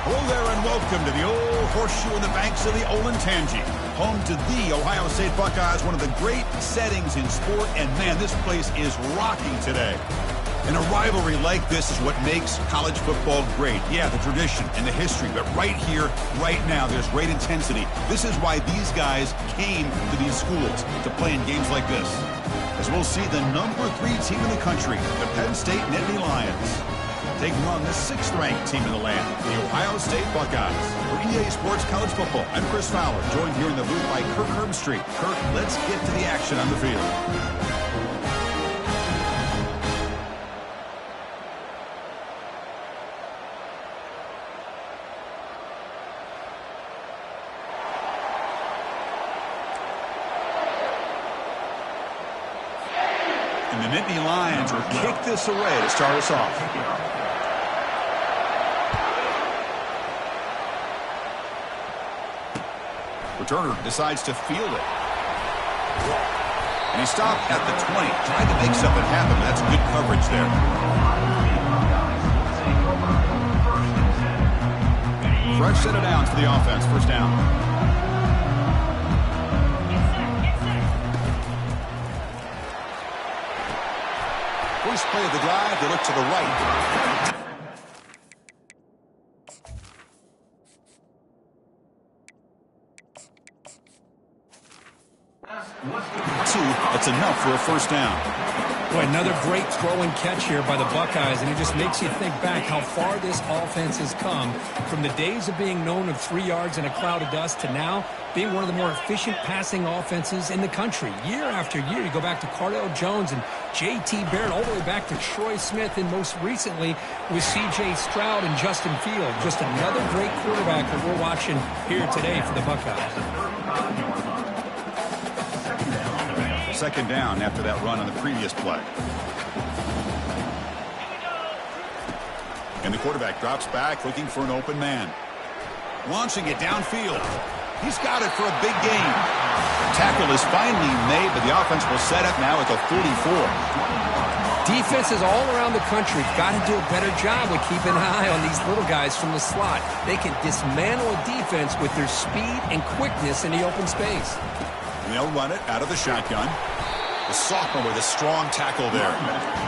Hello there and welcome to the old horseshoe in the banks of the Olentangy, home to the Ohio State Buckeyes, one of the great settings in sport, and man, this place is rocking today. And a rivalry like this is what makes college football great. Yeah, the tradition and the history, but right here, right now, there's great intensity. This is why these guys came to these schools, to play in games like this. As we'll see the number 3 team in the country, the Penn State Nittany Lions, taking on the 6th-ranked team in the land, the Ohio State Buckeyes. For EA Sports College Football, I'm Chris Fowler, joined here in the booth by Kirk Herbstreit. Kirk, let's get to the action on the field. And the Nittany Lions will kick this away to start us off. Returner decides to field it. And he stopped at the 20, trying to make something happen. That's good coverage there. Fresh set of downs for the offense. First down. First play of the drive, they look to the right. That's enough for a first down. Boy, another great throw and catch here by the Buckeyes, and it just makes you think back how far this offense has come from the days of being known of 3 yards in a cloud of dust to now being one of the more efficient passing offenses in the country. Year after year, you go back to Cardale Jones and J.T. Barrett, all the way back to Troy Smith, and most recently with C.J. Stroud and Justin Field. Just another great quarterback that we're watching here today for the Buckeyes. Second down after that run on the previous play. And the quarterback drops back looking for an open man. Launching it downfield. He's got it for a big gain. The tackle is finally made, but the offense will set up now at the 44. Defenses all around the country got to do a better job with keeping an eye on these little guys from the slot. They can dismantle a defense with their speed and quickness in the open space. And they'll run it out of the shotgun. The sophomore with a strong tackle there.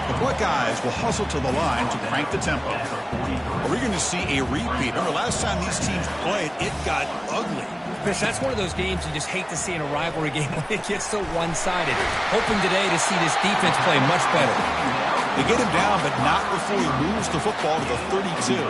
The Buckeyes will hustle to the line to crank the tempo. Are we going to see a repeat? Remember, last time these teams played, it got ugly. Chris, that's one of those games you just hate to see in a rivalry game when it gets so one-sided. Hoping today to see this defense play much better. They get him down, but not before he moves the football to the 32.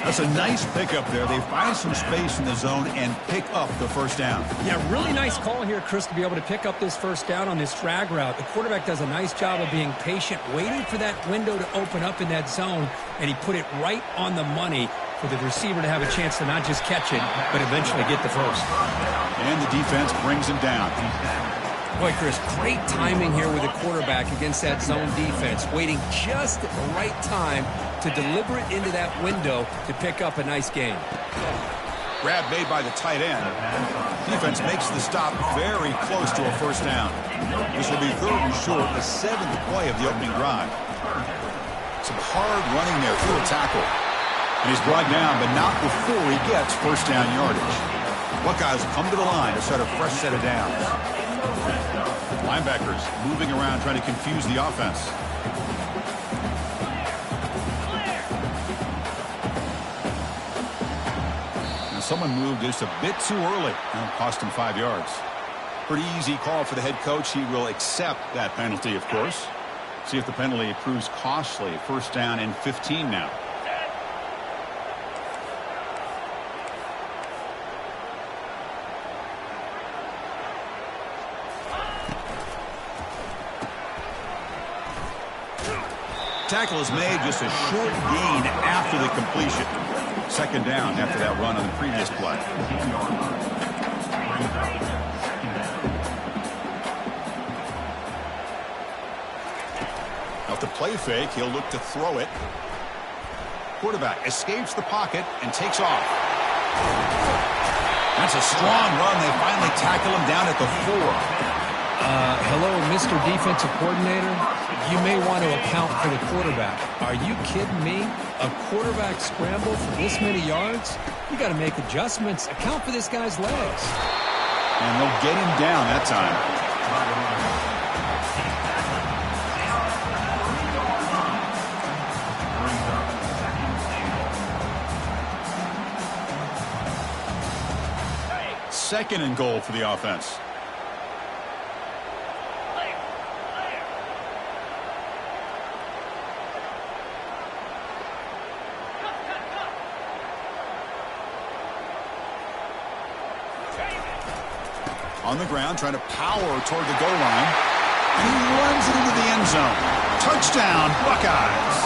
That's a nice pickup there. They find some space in the zone and pick up the first down. Yeah, really nice call here, Chris, to be able to pick up this first down on this drag route. The quarterback does a nice job of being patient, waiting for that window to open up in that zone, and he put it right on the money for the receiver to have a chance to not just catch it, but eventually get the first. And the defense brings him down. Boy, Chris, great timing here with the quarterback against that zone defense, waiting just at the right time to deliver it into that window to pick up a nice gain. Grab made by the tight end. Defense makes the stop very close to a first down. This will be 3rd and short, the 7th play of the opening drive. Some hard running there through a tackle. And he's brought down, but not before he gets first down yardage. Buckeyes come to the line to start a fresh set of downs. Linebackers moving around trying to confuse the offense. And someone moved just a bit too early. That'll cost him 5 yards. Pretty easy call for the head coach. He will accept that penalty, of course. See if the penalty proves costly. First down and 15 now. Tackle is made, just a short gain after the completion. Second down after that run on the previous play. Now, the play fake, he'll look to throw it. Quarterback escapes the pocket and takes off. That's a strong run. They finally tackle him down at the 4. Hello, Mr. Defensive Coordinator. You may want to account for the quarterback. Are you kidding me? A quarterback scramble for this many yards? You got to make adjustments. Account for this guy's legs. And they'll get him down that time. Second and goal for the offense. On the ground, trying to power toward the goal line. And he runs it into the end zone. Touchdown, Buckeyes.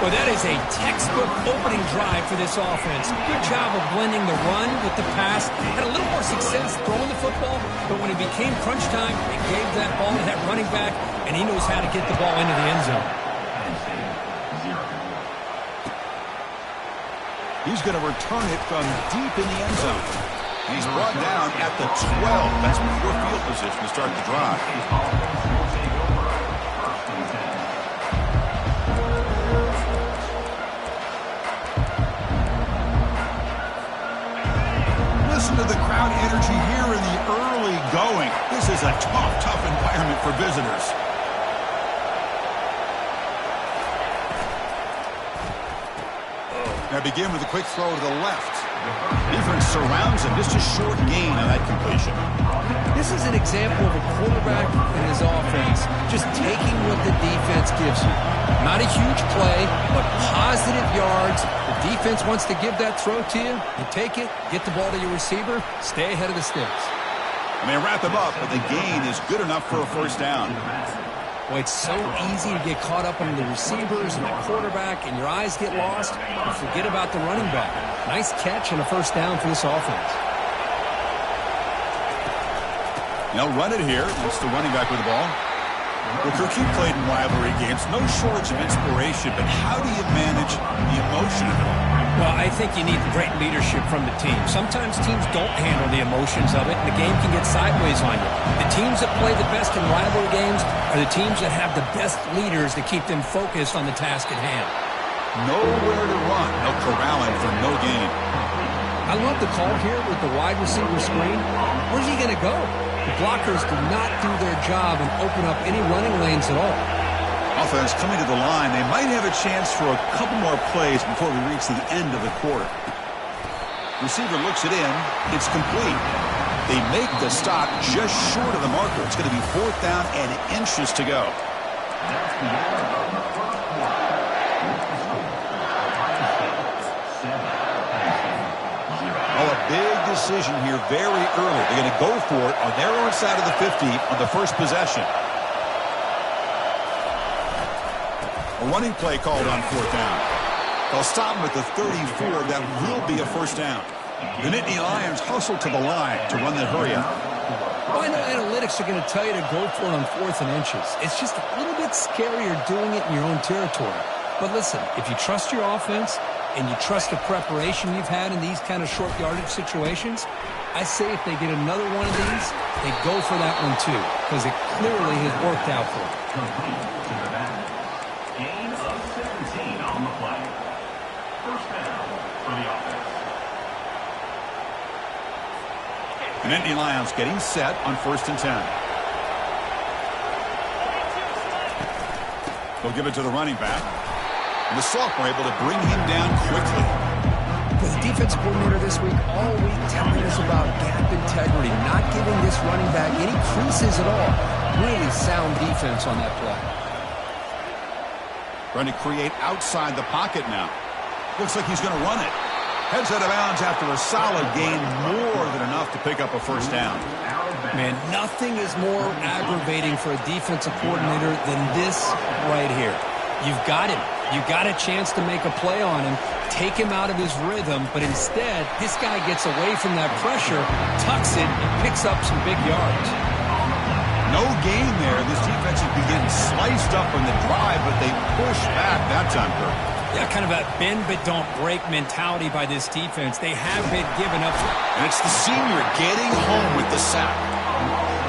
Well, that is a textbook opening drive for this offense. Good job of blending the run with the pass. Had a little more success throwing the football, but when it became crunch time, it gave that ball to that running back, and he knows how to get the ball into the end zone. He's going to return it from deep in the end zone. He's brought down at the 12. That's poor field position to start the drive. Listen to the crowd energy here in the early going. This is a tough environment for visitors. Now begin with a quick throw to the left. Defense surrounds him. Just a short gain on that completion. This is an example of a quarterback and his offense just taking what the defense gives you. Not a huge play, but positive yards. The defense wants to give that throw to you. You take it, get the ball to your receiver, stay ahead of the sticks. I mean, wrap them up, but the gain is good enough for a first down. Well, it's so easy to get caught up on the receivers and the quarterback, and your eyes get lost. You forget about the running back. Nice catch and a first down for this offense. They'll run it here. That's the running back with the ball. Well, Kirk, you played in rivalry games. No shortage of inspiration, but how do you manage the emotion of it all? Well, I think you need great leadership from the team. Sometimes teams don't handle the emotions of it, and the game can get sideways on you. The teams that play the best in rivalry games are the teams that have the best leaders to keep them focused on the task at hand. Nowhere to run. No corralling for no gain. I love the call here with the wide receiver screen. Where's he going to go? The blockers do not do their job and open up any running lanes at all. Offense coming to the line. They might have a chance for a couple more plays before we reach the end of the quarter. Receiver looks it in. It's complete. They make the stop just short of the marker. It's going to be fourth down and inches to go. Oh, a big decision here very early. They're going to go for it on their own side of the 50 on the first possession. A running play called on fourth down. They'll stop him at the 34. That will be a first down. The Nittany Lions hustle to the line to run the hurry up. Well, I know analytics are going to tell you to go for it on fourth and inches. It's just a little bit scarier doing it in your own territory. But listen, if you trust your offense and you trust the preparation you've had in these kind of short yardage situations, I say if they get another one of these, they go for that one too, because it clearly has worked out for them. Gain of 17 on the play. First down for the offense. The Nittany Lions getting set on first and 10. They'll give it to the running back. And the sophomore able to bring him down quickly. With the defensive coordinator this week, all week telling us about gap integrity, not giving this running back any creases at all. Really sound defense on that play. Trying to create outside the pocket now. Looks like he's going to run it. Heads out of bounds after a solid gain, more than enough to pick up a first down. Man, nothing is more aggravating for a defensive coordinator than this right here. You've got him. You got a chance to make a play on him, take him out of his rhythm, but instead, this guy gets away from that pressure, tucks it, and picks up some big yards. No gain there. This defense has been getting sliced up on the drive, but they push back that time, Kirk. Yeah, kind of a bend but don't break mentality by this defense. They have been given up. And it's the senior getting home with the sack.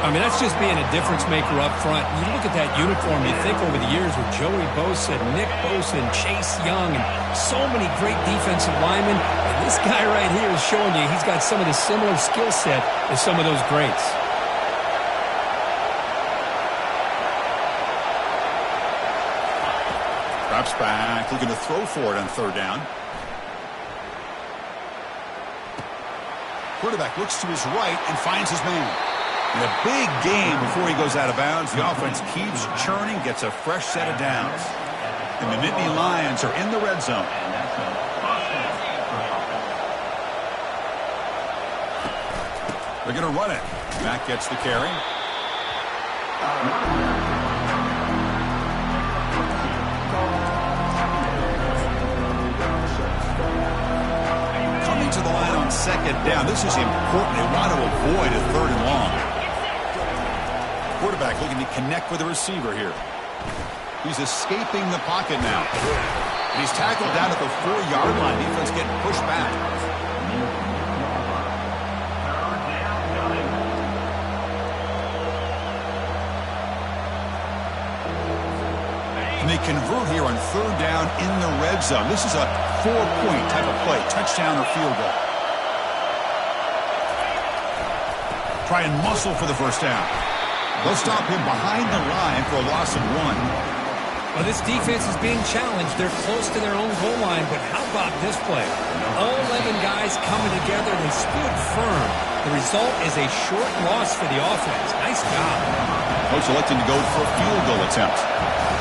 I mean, that's just being a difference maker up front. You look at that uniform, you think over the years with Joey Bosa, Nick Bosa, and Chase Young, and so many great defensive linemen. And this guy right here is showing you he's got some of the similar skill set as some of those greats. Drops back, looking to throw for it on third down. Quarterback looks to his right and finds his man. And a big gain before he goes out of bounds. The offense keeps churning, gets a fresh set of downs. And the Nittany Lions are in the red zone. They're going to run it. Mack gets the carry. Coming to the line on second down. This is important. They want to avoid a third and long. Quarterback looking to connect with the receiver here. He's escaping the pocket now. And he's tackled down at the 4-yard line. Defense getting pushed back. And they convert here on third down in the red zone. This is a 4-point type of play. Touchdown or field goal. Try and muscle for the first down. They'll stop him behind the line for a loss of 1. Well, this defense is being challenged. They're close to their own goal line, but how about this play? All 11 guys coming together. They stood firm. The result is a short loss for the offense. Nice job. Coach electing to go for a field goal attempt.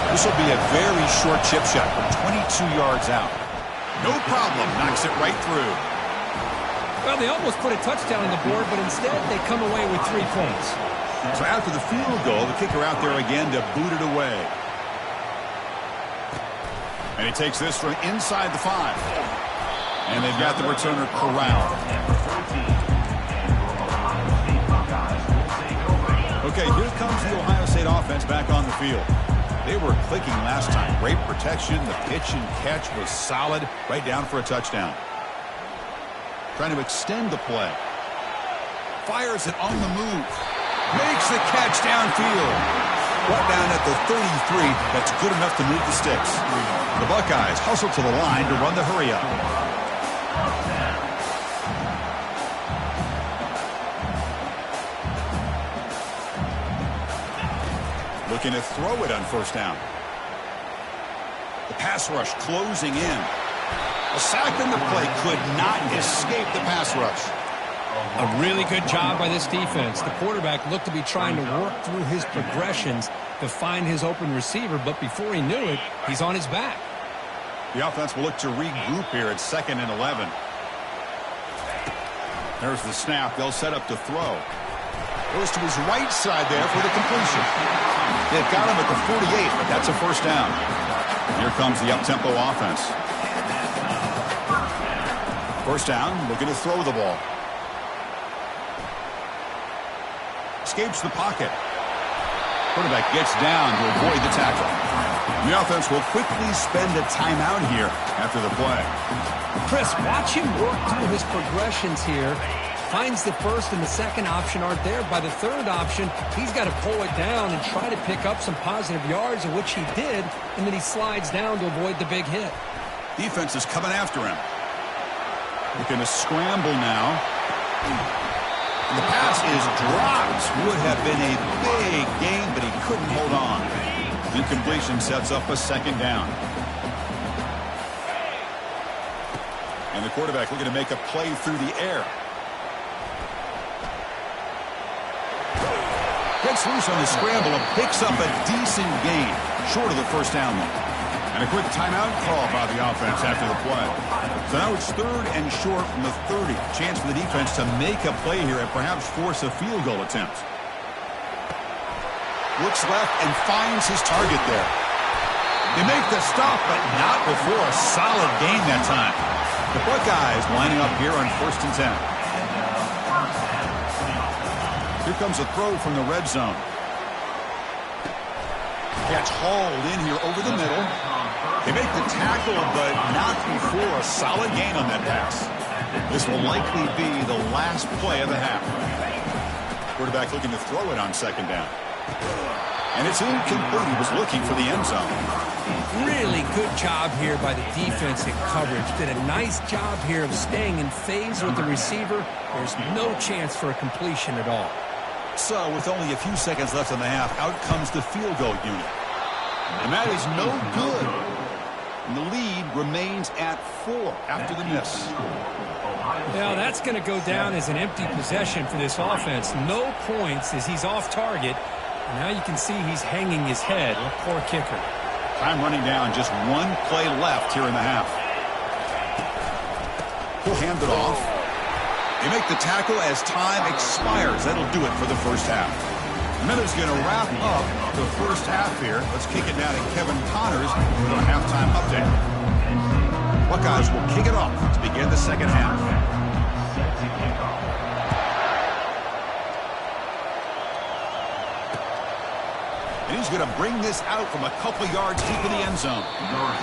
This will be a very short chip shot from 22 yards out. No problem. Knocks it right through. Well, they almost put a touchdown on the board, but instead they come away with 3 points. So after the field goal, the kicker out there again to boot it away. And he takes this from inside the 5. And they've got the returner corralled. Okay, here comes the Ohio State offense back on the field. They were clicking last time. Great protection. The pitch and catch was solid. Right down for a touchdown. Trying to extend the play. Fires it on the move. Makes the catch downfield. Brought down at the 33. That's good enough to move the sticks. The Buckeyes hustle to the line to run the hurry up. Looking to throw it on first down. The pass rush closing in. A sack in the play could not escape the pass rush. A really good job by this defense. The quarterback looked to be trying to work through his progressions to find his open receiver, but before he knew it, he's on his back. The offense will look to regroup here at 2nd and 11. There's the snap. They'll set up to throw. Goes to his right side there for the completion. They've got him at the 48, but that's a first down. Here comes the up-tempo offense. First down, looking to throw the ball. Escapes the pocket. Quarterback gets down to avoid the tackle. The offense will quickly spend a timeout here after the play. Chris, watch him work through his progressions here. Finds the first and the second option aren't there. By the third option, he's got to pull it down and try to pick up some positive yards, of which he did, and then he slides down to avoid the big hit. Defense is coming after him. Looking to scramble now. And the pass is dropped. Would have been a big gain, but he couldn't hold on. Incompletion sets up a second down. And the quarterback looking to make a play through the air. Gets loose on the scramble and picks up a decent gain. Short of the first down though. And a quick timeout call by the offense after the play. So now it's 3rd and short from the 30. Chance for the defense to make a play here and perhaps force a field goal attempt. Looks left and finds his target there. They make the stop, but not before a solid gain that time. The Buckeyes lining up here on 1st and 10. Here comes a throw from the red zone. Catch hauled in here over the middle. They make the tackle, but not before a solid gain on that pass. This will likely be the last play of the half. Quarterback looking to throw it on second down. And it's incomplete. He was looking for the end zone. Really good job here by the defense in coverage. Did a nice job here of staying in phase with the receiver. There's no chance for a completion at all. So, with only a few seconds left in the half, out comes the field goal unit. And that is no good. And the lead remains at 4 after the miss. Now, that's going to go down as an empty possession for this offense. No points as he's off target. And now you can see he's hanging his head. A poor kicker. Time running down. Just one play left here in the half. He'll hand it off. They make the tackle as time expires. That'll do it for the first half. Miller's going to wrap up the first half here. Let's kick it down to Kevin Connors for a halftime update. Buckeyes will kick it off to begin the second half. And he's going to bring this out from a couple yards deep in the end zone.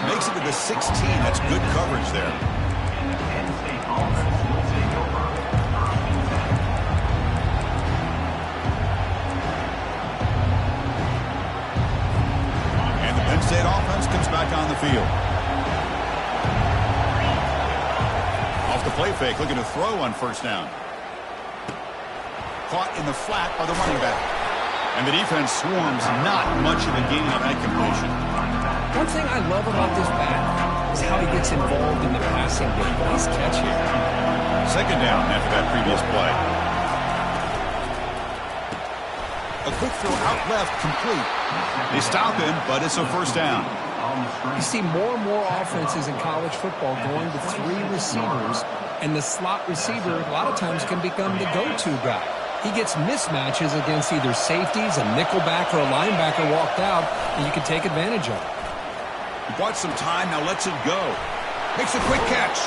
Makes it to the 16. That's good coverage there. And the Penn State offense comes back on the field. Off the play fake, looking to throw on first down. Caught in the flat by the running back. And the defense swarms not much of a gain on that completion. One thing I love about this back is how he gets involved in the passing game. Nice catch here. Second down after that previous play. A quick throw out left, complete. They stop him, but it's a first down. You see more and more offenses in college football going to 3 receivers, and the slot receiver a lot of times can become the go-to guy. He gets mismatches against either safeties, a nickelback, or a linebacker walked out, and you can take advantage of it. He bought some time, now lets it go. Makes a quick catch.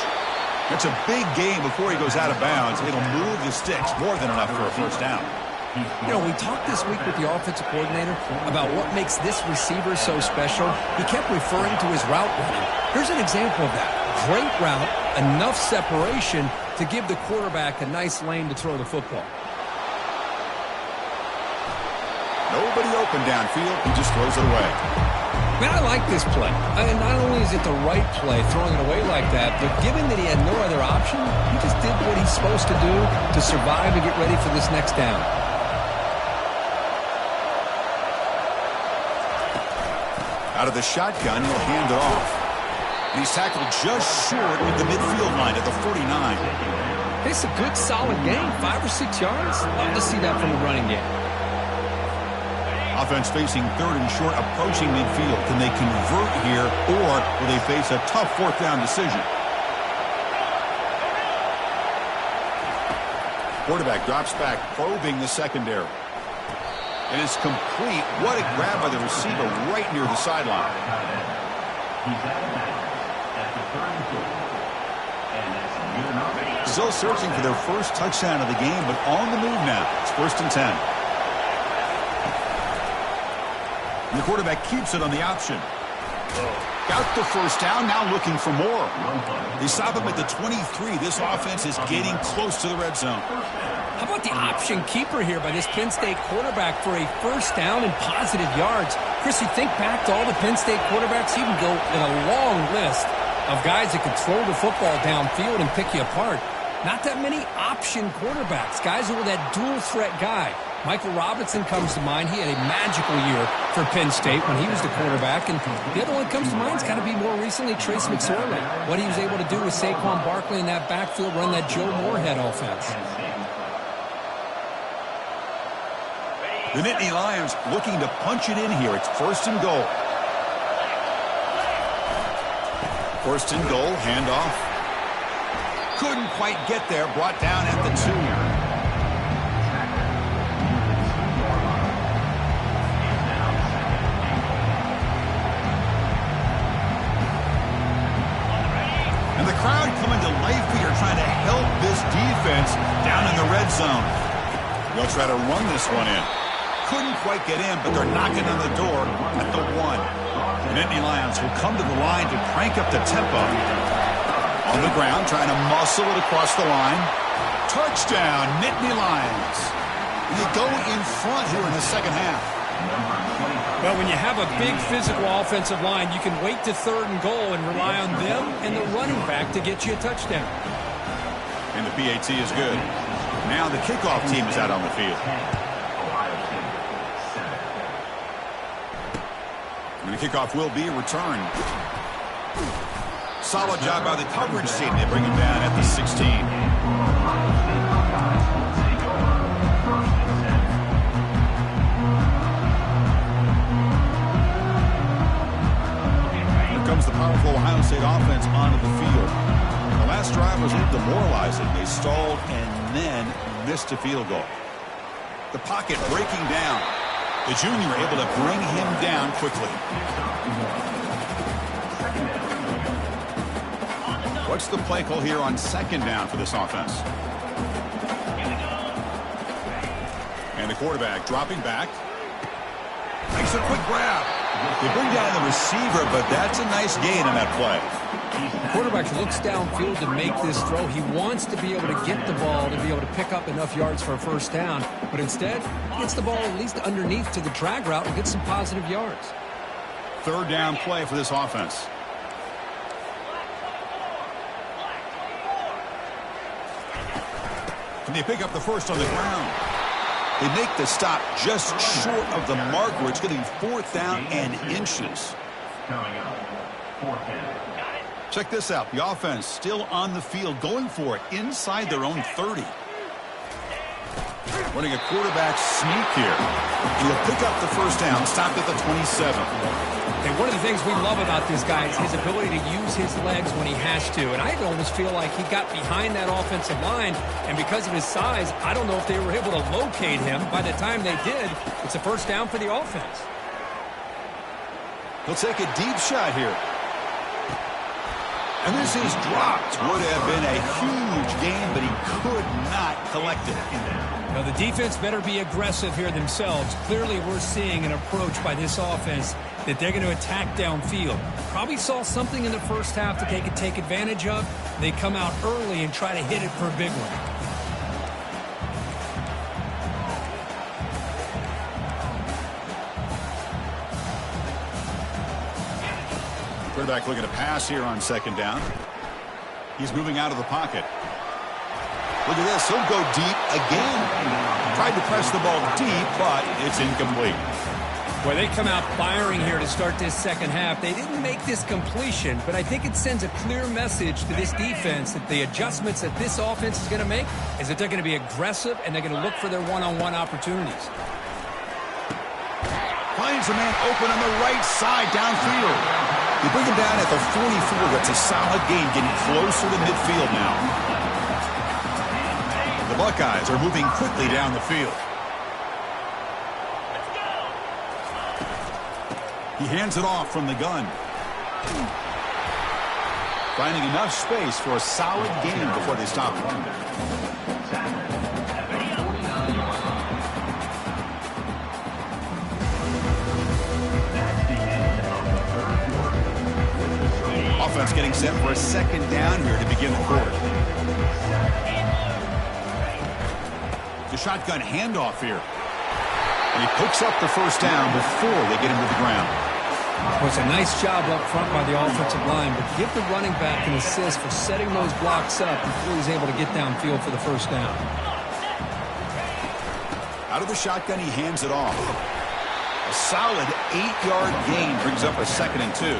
That's a big gain before he goes out of bounds. It'll move the sticks more than enough for a first down. You know, we talked this week with the offensive coordinator about what makes this receiver so special. He kept referring to his route running. Here's an example of that. Great route, enough separation to give the quarterback a nice lane to throw the football. Nobody open downfield. He just throws it away. Man, I like this play. And not only is it the right play, throwing it away like that, but given that he had no other option, he just did what he's supposed to do to survive and get ready for this next down. Out of the shotgun, he'll hand it off. And he's tackled just short of the midfield line at the 49. It's a good, solid game. 5 or 6 yards. Love to see that from the running game. Offense facing third and short, approaching midfield. Can they convert here, or will they face a tough fourth down decision? Quarterback drops back, probing the secondary. And it's complete. What a grab by the receiver right near the sideline. Still searching for their first touchdown of the game, but on the move now. It's 1st and 10. And the quarterback keeps it on the option. Got the first down, now looking for more. They stop him at the 23. This offense is getting close to the red zone. How about the option keeper here by this Penn State quarterback for a first down and positive yards? Chris, you think back to all the Penn State quarterbacks, you can go in a long list of guys that can throw the football downfield and pick you apart. Not that many option quarterbacks, guys who were that dual threat guy. Michael Robinson comes to mind. He had a magical year for Penn State when he was the quarterback. And the other one that comes to mind has got to be more recently Trace McSorley. What he was able to do with Saquon Barkley in that backfield, run that Joe Moorhead offense. The Nittany Lions looking to punch it in here. It's 1st and goal. 1st and goal, handoff. Couldn't quite get there, brought down at the 2. And the crowd coming to life here, trying to help this defense down in the red zone. They'll try to run this one in. Couldn't quite get in, but they're knocking on the door at the 1. The Nittany Lions will come to the line to crank up the tempo. On the ground, trying to muscle it across the line. Touchdown, Nittany Lions. They go in front here in the second half. Well, when you have a big physical offensive line, you can wait to 3rd and goal and rely on them and the running back to get you a touchdown. And the PAT is good. Now the kickoff team is out on the field. And the kickoff will be returned. Solid job by the coverage team. They bring him down at the 16. Comes the powerful Ohio State offense onto the field. The last drive was a little demoralizing. They stalled and then missed a field goal. The pocket breaking down. The junior able to bring him down quickly. What's the play call here on 2nd down for this offense? And the quarterback dropping back. Makes a quick grab. They bring down the receiver, but that's a nice gain on that play. The quarterback looks downfield to make this throw. He wants to be able to get the ball to be able to pick up enough yards for a 1st down, but instead he gets the ball at least underneath to the drag route and gets some positive yards. 3rd down play for this offense. And they pick up the first on the ground. They make the stop just short of the mark where it's going to be 4th down and inches. Coming up, 4th down. Check this out. The offense still on the field, going for it inside their own 30. Running a quarterback sneak here. He'll pick up the 1st down, stopped at the 27. And one of the things we love about this guy is his ability to use his legs when he has to. And I almost feel like he got behind that offensive line, and because of his size, I don't know if they were able to locate him. By the time they did, it's a 1st down for the offense. He'll take a deep shot here. And this is dropped. Would have been a huge gain, but he could not collect it. Now, the defense better be aggressive here themselves. Clearly, we're seeing an approach by this offense that they're going to attack downfield. Probably saw something in the 1st half that they could take advantage of. They come out early and try to hit it for a big one. Quarterback looking to pass here on 2nd down. He's moving out of the pocket. Look at this. He'll go deep again. Tried to press the ball deep, but it's incomplete. Well, they come out firing here to start this 2nd half. They didn't make this completion, but I think it sends a clear message to this defense that the adjustments that this offense is going to make is that they're going to be aggressive and they're going to look for their one-on-one opportunities. Finds a man open on the right side downfield. They bring him down at the 44. That's a solid gain, getting closer to midfield now. The Buckeyes are moving quickly down the field. He hands it off from the gun. Finding enough space for a solid gain before they stop him. Offense getting set for a 2nd down here to begin the quarter. The shotgun handoff here. And he picks up the 1st down before they get him to the ground. Well, it's a nice job up front by the offensive line, but give the running back an assist for setting those blocks up before he's able to get downfield for the 1st down. Out of the shotgun, he hands it off. A solid 8-yard gain brings up a 2nd and 2.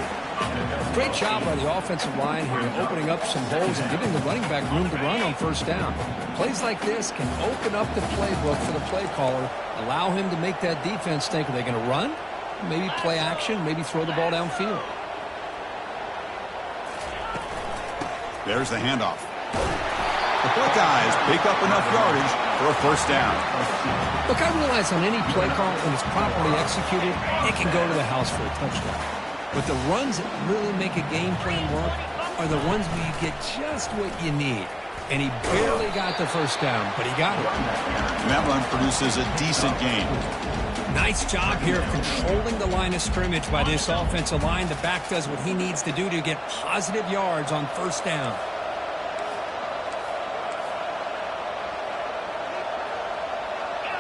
Great job by the offensive line here, opening up some holes and giving the running back room to run on 1st down. Plays like this can open up the playbook for the play caller, allow him to make that defense think, are they going to run? Maybe play action, maybe throw the ball downfield. There's the handoff. The Buckeyes pick up enough yardage for a 1st down. Look, I realize on any play call, when it's properly executed, it can go to the house for a touchdown. But the runs that really make a game plan work are the ones where you get just what you need. And he barely got the 1st down, but he got it. And that run produces a decent gain. Nice job here of controlling the line of scrimmage by this offensive line. The back does what he needs to do to get positive yards on 1st down.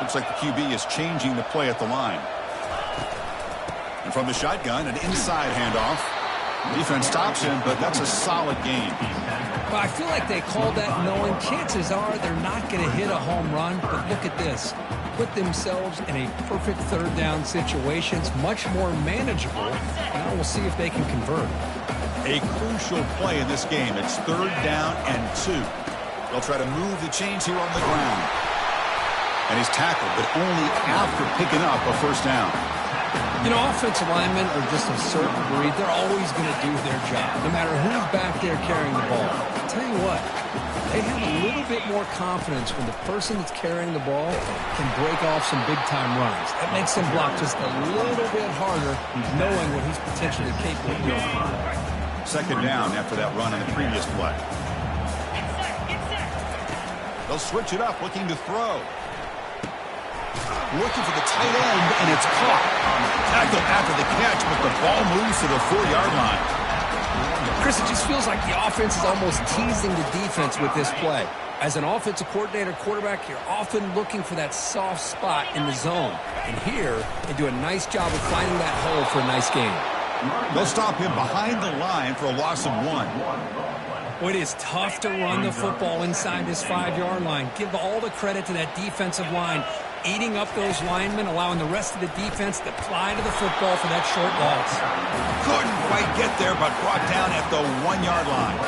Looks like the QB is changing the play at the line. And from the shotgun, an inside handoff. Defense stops him, but that's a solid gain. Well, I feel like they called that knowing chances are they're not going to hit a home run, but look at this. Put themselves in a perfect third down situation. It's much more manageable. Now we'll see if they can convert. A crucial play in this game. It's 3rd down and 2. They'll try to move the chains here on the ground. And he's tackled, but only after picking up a first down. You know, offensive linemen are just a certain breed. They're always going to do their job, no matter who's back there carrying the ball. I'll tell you what, they have a little bit more confidence when the person that's carrying the ball can break off some big-time runs. That makes them block just a little bit harder, knowing what he's potentially capable of doing. 2nd down after that run on the previous play. They'll switch it up, looking to throw. Looking for the tight end, and it's caught. Tackled after the catch, but the ball moves to the 4-yard line. Chris, it just feels like the offense is almost teasing the defense with this play. As an offensive coordinator, quarterback, you're often looking for that soft spot in the zone. And here, they do a nice job of finding that hole for a nice gain. They'll stop him behind the line for a loss of 1. Well, it is tough to run the football inside this 5-yard line. Give all the credit to that defensive line, eating up those linemen, allowing the rest of the defense to fly to the football for that short loss. Couldn't quite get there, but brought down at the 1-yard line.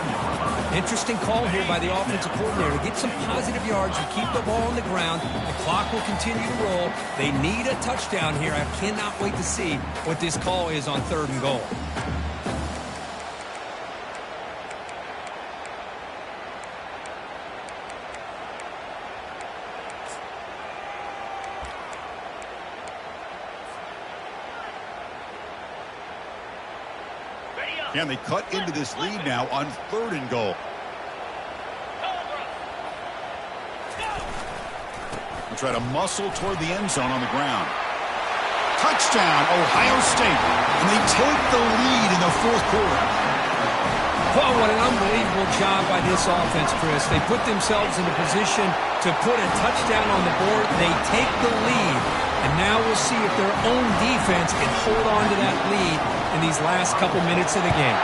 Interesting call here by the offensive coordinator. Get some positive yards and keep the ball on the ground. The clock will continue to roll. They need a touchdown here. I cannot wait to see what this call is on 3rd and goal. And they cut into this lead now on 3rd and goal. They'll try to muscle toward the end zone on the ground. Touchdown, Ohio State. And they take the lead in the 4th quarter. Oh, what an unbelievable job by this offense, Chris. They put themselves in a position to put a touchdown on the board. They take the lead. And now we'll see if their own defense can hold on to that lead in these last couple minutes of the game.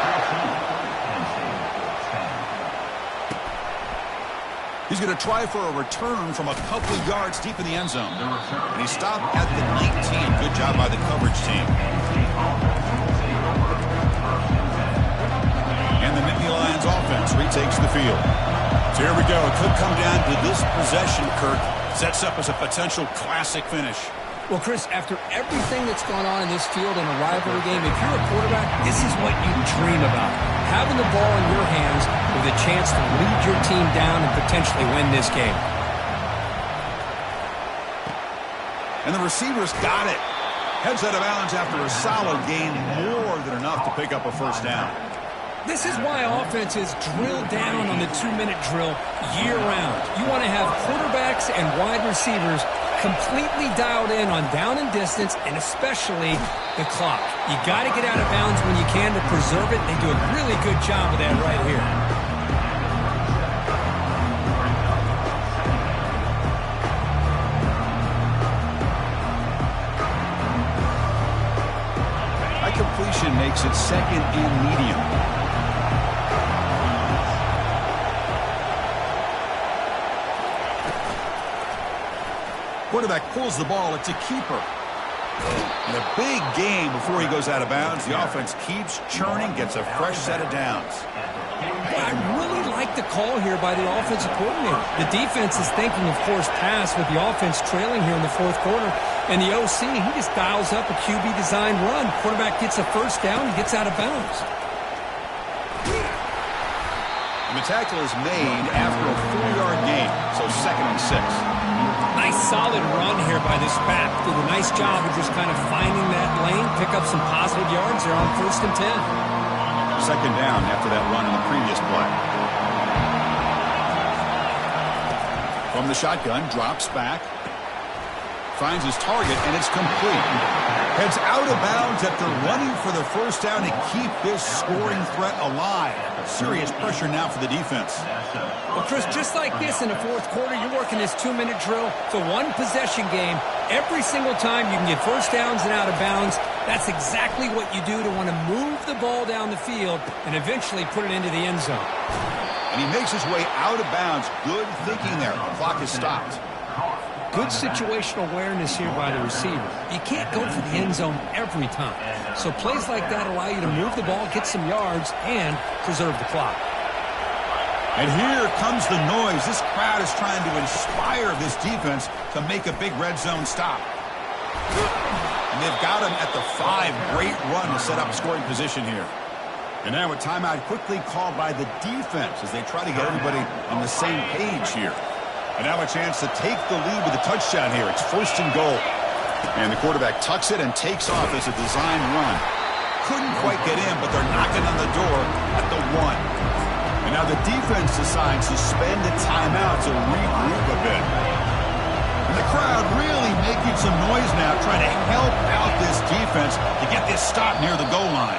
He's going to try for a return from a couple of yards deep in the end zone. And he stopped at the 19. Good job by the coverage team. And the Nittany Lions offense retakes the field. So here we go. It could come down to this possession, Kirk. Sets up as a potential classic finish. Well, Chris, after everything that's gone on in this field in a rivalry game, if you're a quarterback, this is what you dream about. Having the ball in your hands with a chance to lead your team down and potentially win this game. And the receivers got it. Heads out of bounds after a solid gain, more than enough to pick up a first down. This is why offenses drill down on the 2-minute drill year-round. You want to have quarterbacks and wide receivers completely dialed in on down and distance, and especially the clock. You got to get out of bounds when you can to preserve it. They do a really good job of that right here. High completion makes it 2nd and medium. Quarterback pulls the ball. It's a keeper. And a big game before he goes out of bounds. The offense keeps churning, gets a fresh set of downs. I really like the call here by the offensive coordinator. The defense is thinking, of course, pass with the offense trailing here in the 4th quarter. And the OC, he just dials up a QB-designed run. Quarterback gets a first down and gets out of bounds. And the tackle is made after a 4-yard gain, so 2nd and 6. Nice solid run here by this back. Did a nice job of just kind of finding that lane, pick up some positive yards there on 1st and 10. 2nd down after that run in the previous play. From the shotgun, drops back. Finds his target, and it's complete. Heads out of bounds after running for the first down to keep this scoring threat alive. Serious pressure now for the defense. Well, Chris, just like this in the fourth quarter, you're working this 2-minute drill. It's a one-possession game. Every single time you can get first downs and out of bounds, that's exactly what you do to want to move the ball down the field and eventually put it into the end zone. And he makes his way out of bounds. Good thinking there. The clock is stopped. Good situational awareness here by the receiver. You can't go for the end zone every time. So plays like that allow you to move the ball, get some yards, and preserve the clock. And here comes the noise. This crowd is trying to inspire this defense to make a big red zone stop. And they've got him at the 5. Great run to set up scoring position here. And now a timeout quickly called by the defense as they try to get everybody on the same page here. And now a chance to take the lead with a touchdown here. It's 1st and goal. And the quarterback tucks it and takes off as a design run. Couldn't quite get in, but they're knocking on the door at the 1. And now the defense decides to spend a timeout to regroup a bit. And the crowd really making some noise now, trying to help out this defense to get this stop near the goal line.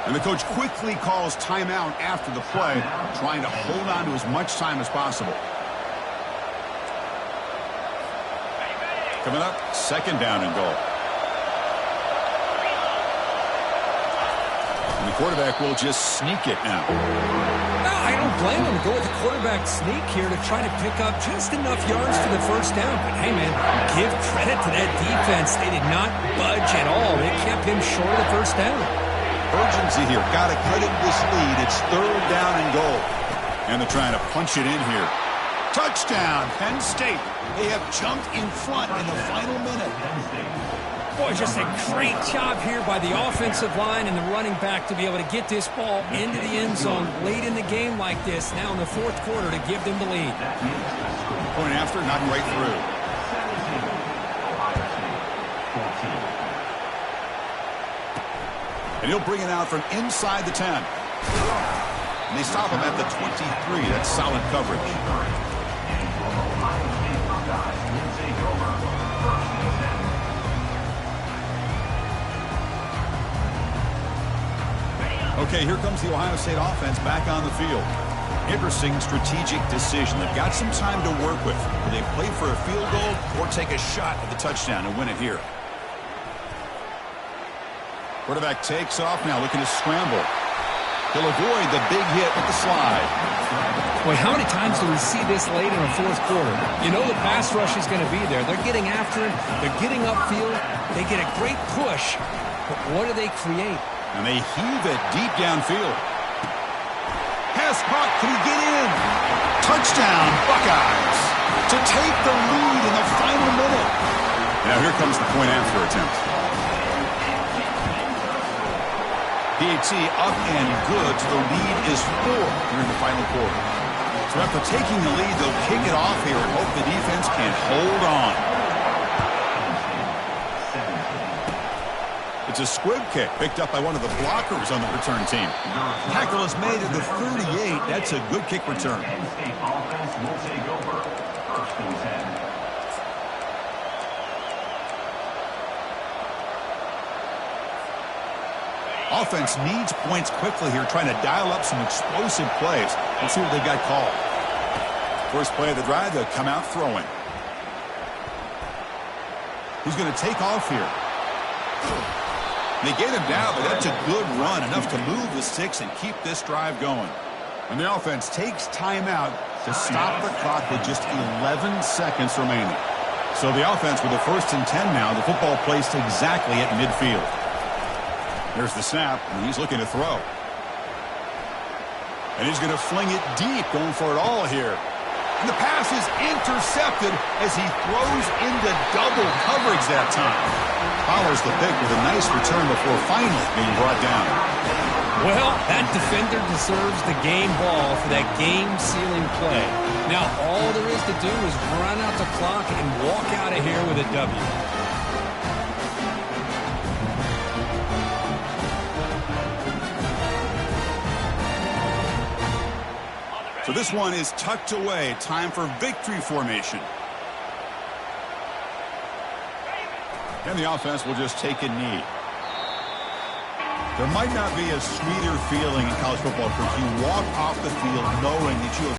And the coach quickly calls timeout after the play, trying to hold on to as much time as possible. Coming up, 2nd down and goal. And the quarterback will just sneak it now. No, I don't blame him to go with the quarterback sneak here to try to pick up just enough yards for the first down. But hey, man, give credit to that defense. They did not budge at all. They kept him short of the first down. Urgency here. Got to credit this lead. It's 3rd down and goal. And they're trying to punch it in here. Touchdown, Penn State. They have jumped in front in the final minute. Boy, just a great job here by the offensive line and the running back to be able to get this ball into the end zone late in the game like this, now in the 4th quarter, to give them the lead. Point after, not right through. And he'll bring it out from inside the 10. And they stop him at the 23. That's solid coverage. Okay, here comes the Ohio State offense back on the field. Interesting strategic decision. They've got some time to work with. Will they play for a field goal or take a shot at the touchdown and win it here? Quarterback takes off now, looking to scramble. He'll avoid the big hit with the slide. Boy, how many times do we see this late in the 4th quarter? You know the pass rush is going to be there. They're getting after him. They're getting upfield. They get a great push. But what do they create? And they heave it deep downfield. Pass caught. Can he get in? Touchdown, Buckeyes. To take the lead in the final minute. Now here comes the point after attempt. PAT up and good. So the lead is 4 here in the final quarter. So after taking the lead, they'll kick it off here and hope the defense can hold on. It's a squib kick picked up by one of the blockers on the return team. Tackle is made at the 38. That's a good kick return. Offense needs points quickly here, trying to dial up some explosive plays. Let's see what they've got called. First play of the drive, they'll come out throwing. He's going to take off here. They get him down, but that's a good run, enough to move the sticks and keep this drive going. And the offense takes timeout to stop the clock with just 11 seconds remaining. So the offense with the 1st and 10 now, the football placed exactly at midfield. There's the snap, and he's looking to throw. And he's going to fling it deep, going for it all here. And the pass is intercepted as he throws into double coverage that time. Follows the pick with a nice return before finally being brought down. Well, that defender deserves the game ball for that game-sealing play. Now, all there is to do is run out the clock and walk out of here with a W. So this one is tucked away. Time for victory formation. And the offense will just take a knee. There might not be a sweeter feeling in college football because you walk off the field knowing that you have